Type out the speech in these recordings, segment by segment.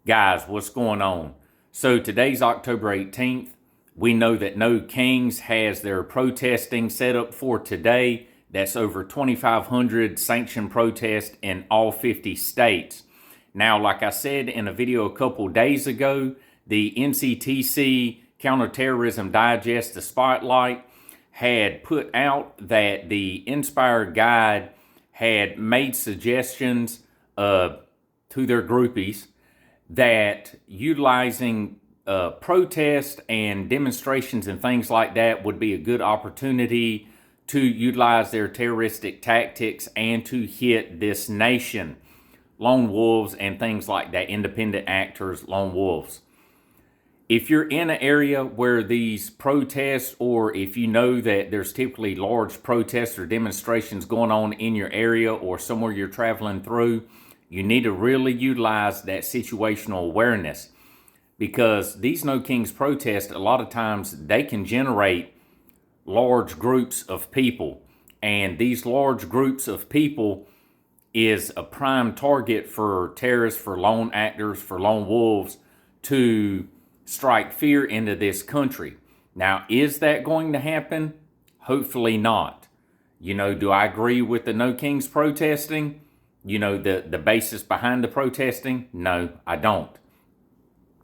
Guys, what's going on? So today's October 18th. We know that NoKings has their protesting set up for today. That's over 2,500 sanctioned protests in all 50 states. Now, like I said in a video a couple days ago, the NCTC Counterterrorism Digest Spotlight had put out that the Inspire Guide had made suggestions to their groupies that utilizing protests and demonstrations and things like that would be a good opportunity to utilize their terroristic tactics and to hit this nation. Lone wolves and things like that, independent actors, lone wolves. If you're in an area where these protests, or if you know that there's typically large protests or demonstrations going on in your area or somewhere you're traveling through, you need to really utilize that situational awareness, because these NoKings protests, a lot of times they can generate large groups of people, and these large groups of people is a prime target for terrorists, for lone actors, for lone wolves to strike fear into this country. Now, is that going to happen? Hopefully not. Do I agree with the NoKings protesting? The basis behind the protesting? No, I don't.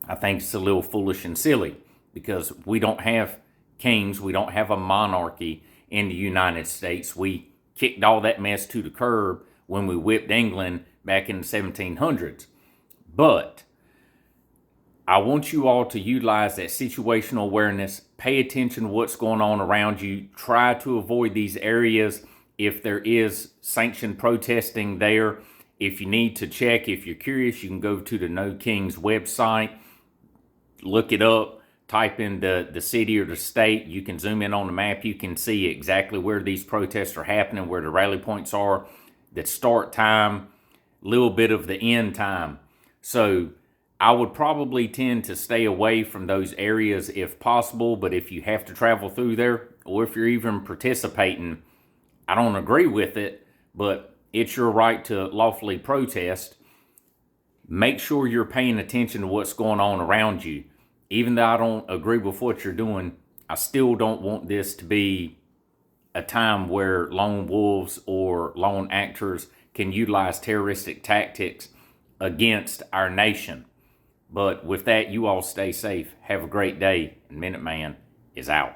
I think it's a little foolish and silly, because we don't have kings. We don't have a monarchy in the United States. We kicked all that mess to the curb when we whipped England back in the 1700s. But I want you all to utilize that situational awareness. Pay attention to what's going on around you. Try to avoid these areas if there is sanctioned protesting there. If you need to check, if you're curious, you can go to the NoKings website, look it up, type in the city or the state. You can zoom in on the map. You can see exactly where these protests are happening, where the rally points are, the start time, a little bit of the end time. So I would probably tend to stay away from those areas if possible, but if you have to travel through there, or if you're even participating, I don't agree with it, but it's your right to lawfully protest. Make sure you're paying attention to what's going on around you. Even though I don't agree with what you're doing, I still don't want this to be a time where lone wolves or lone actors can utilize terroristic tactics against our nation. But with that, you all stay safe. Have a great day. And Minuteman is out.